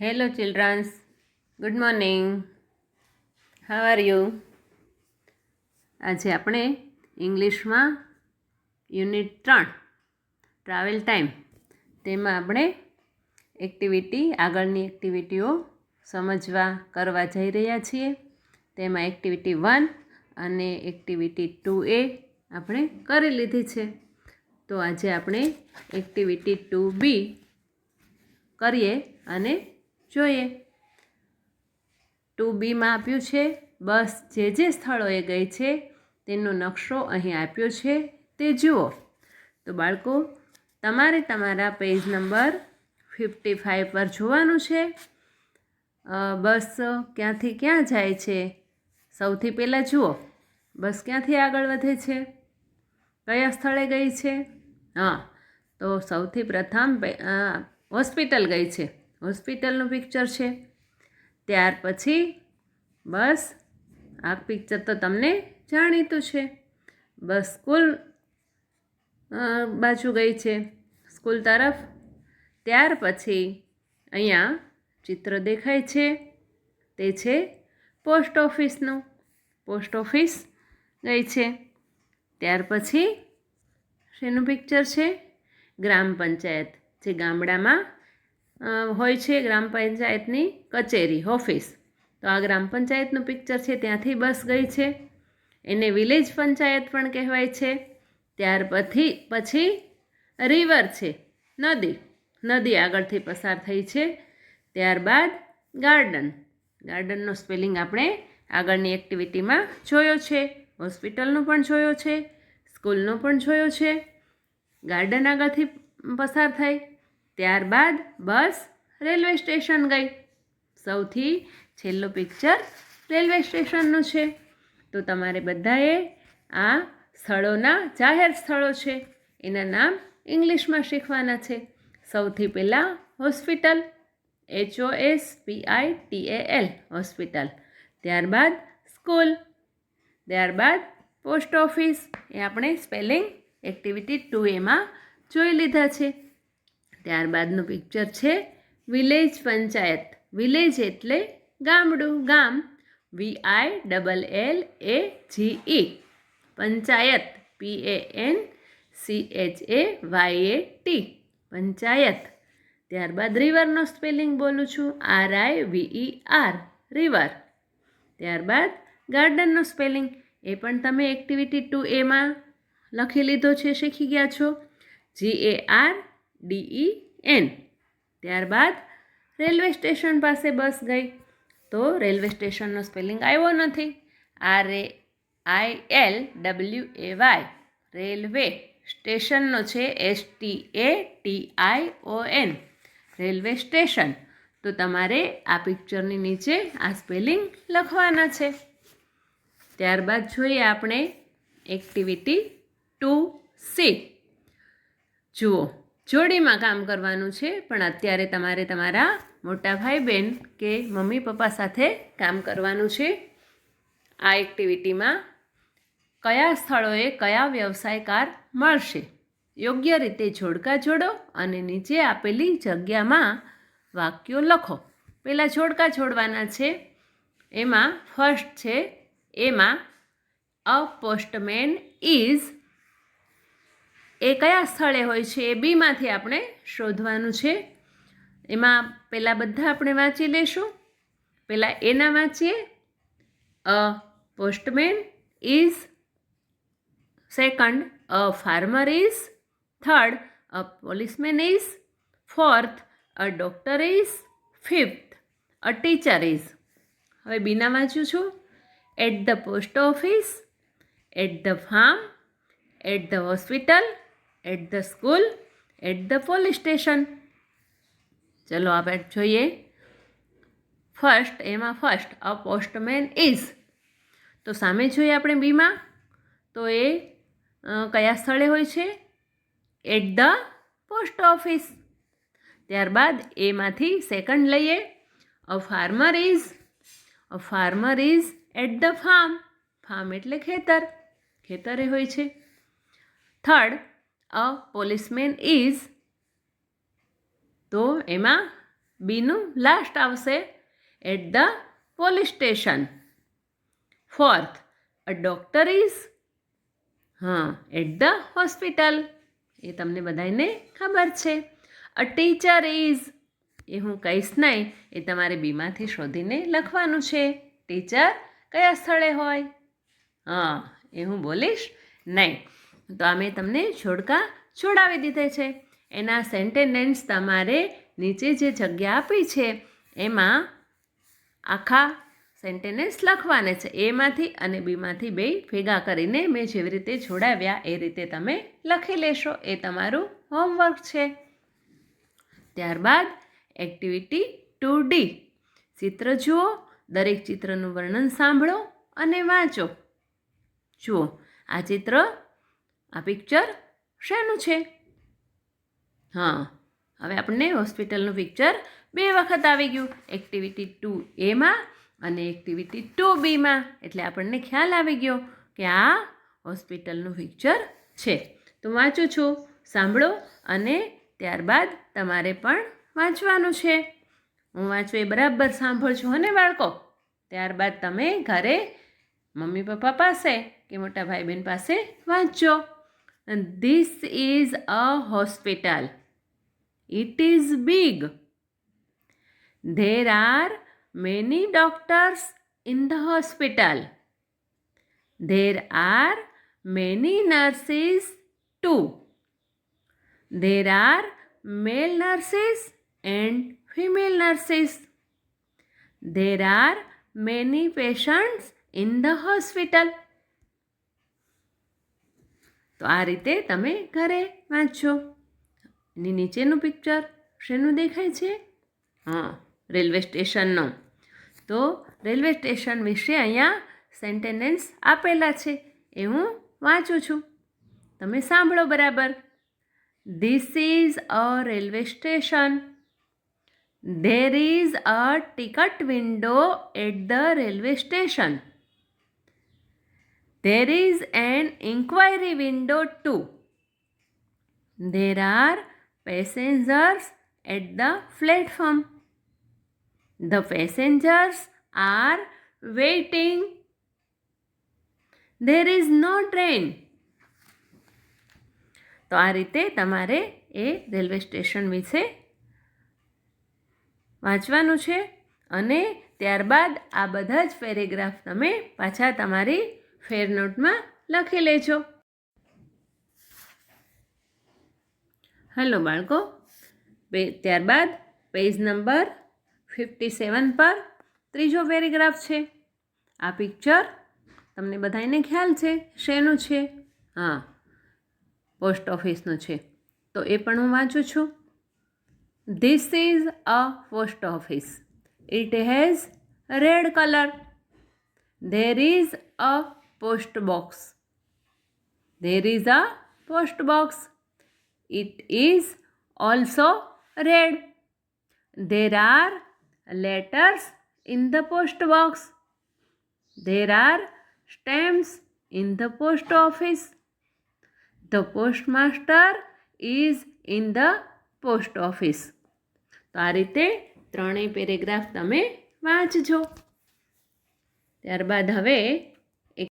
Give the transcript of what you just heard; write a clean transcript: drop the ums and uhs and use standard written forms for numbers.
Hello children, good morning. How are you? આજે આપણે ઇંગ્લિશમાં યુનિટ 3 ટ્રાવેલ ટાઈમ તેમાં આપણે આગળની એક્ટિવિટીઓ કરવા જઈ રહ્યા છીએ. તેમાં એક્ટિવિટી 1 અને એક્ટિવિટી 2A આપણે કરી લીધી છે. તો આજે આપણે એક્ટિવિટી 2B કરીએ અને જોઈએ. 2Bમાં આપ્યું છે બસ જે સ્થળોએ ગઈ છે તેનો નકશો અહીં આપ્યો છે તે જુઓ. તો બાળકો તમારે તમારા પેજ નંબર 55 પર જોવાનું છે. બસ ક્યાંથી ક્યાં જાય છે સૌથી પહેલાં જુઓ. બસ ક્યાંથી આગળ વધે છે, કયા સ્થળે ગઈ છે? તો સૌથી પ્રથમ હોસ્પિટલ ગઈ છે, હોસ્પિટલનું પિક્ચર છે. ત્યાર પછી બસ આ પિક્ચર તો તમને જાણીતું છે. બસ સ્કૂલ બાજુ ગઈ છે, સ્કૂલ તરફ. ત્યાર પછી અહીંયા ચિત્ર દેખાય છે તે છે પોસ્ટ ઓફિસનું, પોસ્ટ ઓફિસ ગઈ છે. ત્યાર પછી શેનું પિક્ચર છે? ગ્રામ પંચાયત, જે ગામડામાં હોય છે, ગ્રામ પંચાયતની કચેરી, ઓફિસ. તો આ ગ્રામ પંચાયતનું પિક્ચર છે, ત્યાંથી બસ ગઈ છે. એને વિલેજ પંચાયત પણ કહેવાય છે. ત્યાર પછી રિવર છે, નદી, નદી આગળથી પસાર થઈ છે. ત્યારબાદ ગાર્ડન, ગાર્ડનનો સ્પેલિંગ આપણે આગળની એક્ટિવિટીમાં જોયો છે. હોસ્પિટલનો પણ જોયો છે, સ્કૂલનો પણ જોયો છે. ગાર્ડન આગળથી પસાર થઈ. ત્યારબાદ બસ રેલવે સ્ટેશન ગઈ. સૌથી છેલ્લું પિક્ચર રેલવે સ્ટેશનનું છે. તો તમારે બધાએ આ સ્થળોના, જાહેર સ્થળો છે એના નામ ઇંગ્લિશમાં શીખવાના છે. સૌથી પહેલાં હોસ્પિટલ, HOSPITAL, હોસ્પિટલ. ત્યારબાદ સ્કૂલ, ત્યારબાદ પોસ્ટ ઓફિસ. એ આપણે સ્પેલિંગ એક્ટિવિટી 2Aમાં જોઈ લીધા છે. ત્યારબાદનું પિક્ચર છે વિલેજ પંચાયત. વિલેજ એટલે ગામડું, ગામ, VILLAGE. પંચાયત, PANCHAYAT, પંચાયત. ત્યારબાદ રિવરનો સ્પેલિંગ બોલું છું, RIVER, રિવર. ત્યારબાદ ગાર્ડનનો સ્પેલિંગ એ પણ તમે એક્ટિવિટી 2Aમાં લખી લીધો છે, શીખી ગયા છો, GARDEN. ત્યારબાદ રેલવે સ્ટેશન પાસે બસ ગઈ. તો રેલવે સ્ટેશનનો સ્પેલિંગ આવ્યો નથી, RAILWAY. રેલવે સ્ટેશનનો છે STATION, રેલવે સ્ટેશન. તો તમારે આ પિક્ચરની નીચે આ સ્પેલિંગ લખવાના છે. ત્યારબાદ જોઈએ આપણે એક્ટિવિટી 2C. જુઓ, જોડીમાં કામ કરવાનું છે, પણ અત્યારે તમારે તમારા મોટા ભાઈ બહેન કે મમ્મી પપ્પા સાથે કામ કરવાનું છે. આ એક્ટિવિટીમાં કયા સ્થળોએ કયા વ્યવસાયકાર મળશે, યોગ્ય રીતે જોડકા જોડો અને નીચે આપેલી જગ્યામાં વાક્યો લખો. પહેલાં જોડકા જોડવાના છે. એમાં ફર્સ્ટ છે, એમાં અ પોસ્ટમેન ઇઝ, એ કયા સ્થળે હોય છે એ બીમાંથી આપણે શોધવાનું છે. એમાં પહેલાં બધા આપણે વાંચી લઈશું. પહેલાં એના વાંચીએ. A postman is, second a farmer is, third a policeman is, fourth a doctor is, fifth a teacher is. હવે બીના વાંચું છું. At the post office, at the farm, at the hospital, at the school, at the police station. ચલો આપણે જોઈએ. એમાં first a postman is. તો સામે જોઈએ આપણે બીમાં, તો એ કયા સ્થળે હોય છે? At the post office. ત્યારબાદ એમાંથી સેકન્ડ લઈએ. A farmer is, a farmer is at the farm. Farm એટલે ખેતર, ખેતરે હોય છે. થર્ડ અ પોલીસમેન ઇઝ, તો એમાં બીનું લાસ્ટ આવશે. At the police station. Fourth, a doctor is at the hospital. એ તમને બધાને ખબર છે. અ ટીચર ઇઝ, એ હું કહીશ નહીં, એ તમારે બીમાંથી શોધીને લખવાનું છે. ટીચર કયા સ્થળે હોય? એ હું બોલીશ નહીં. તો આ મેં તમને જોડકા જોડાવી દીધે છે. એના સેન્ટેન્સ તમારે નીચે જે જગ્યા આપી છે એમાં આખા સેન્ટેન્સ લખવાના છે. એમાંથી અને બીમાંથી બે ભેગા કરીને મેં જેવી રીતે જોડાવ્યા એ રીતે તમે લખી લેશો. એ તમારું હોમવર્ક છે. ત્યારબાદ એક્ટિવિટી 2D. ચિત્ર જુઓ, દરેક ચિત્રનું વર્ણન સાંભળો અને વાંચો. જુઓ આ ચિત્ર, આ પિક્ચર શેનું છે? હવે આપણને હોસ્પિટલનું પિક્ચર 2 વખત આવી ગયું. એક્ટિવિટી 2A અને એક્ટિવિટી 2Bમાં. એટલે આપણને ખ્યાલ આવી ગયો કે આ હોસ્પિટલનું પિક્ચર છે. તો વાંચું છું, સાંભળો અને ત્યારબાદ તમારે પણ વાંચવાનું છે. હું વાંચું એ બરાબર સાંભળજો અને બાળકો. ત્યારબાદ તમે ઘરે મમ્મી પપ્પા પાસે કે મોટા ભાઈ બહેન પાસે વાંચજો. This is a hospital. It is big. There are many doctors in the hospital. There are many nurses too. There are male nurses and female nurses. There are many patients in the hospital. તો આ રીતે તમે ઘરે વાંચો. એની નીચેનું picture શેનું દેખાય છે? રેલવે સ્ટેશનનો. તો રેલવે સ્ટેશન વિશે અહીંયા સેન્ટેન્સ આપેલા છે એ હું વાંચું છું. તમે સાંભળો બરાબર. This is a railway station. There is a ticket window at the railway station. There is an inquiry window too. There are passengers at the platform. The passengers are waiting. There is no train. તો આ રીતે તમારે એ railway station વિશે વાંચવાનું છે અને ત્યારબાદ આ બધા જ પેરેગ્રાફ તમે પાછા તમારી ફેર નોટમાં લખી લેજો. હેલો બાળકો. ત્યારબાદ પેજ નંબર 57 પર ત્રીજો પેરેગ્રાફ છે. આ પિક્ચર તમને બધાને ખ્યાલ છે શેનું છે? પોસ્ટ ઓફિસનું છે. તો એ પણ હું વાંચું છું. This is a post office. It has red colour. There is a post box. There is a post box. It is also red. There are letters in the post box. There are stamps in the post office. The postmaster is in the post office. તો આ રીતે ત્રણેય paragraph તમે વાંચજો. ત્યારબાદ હવે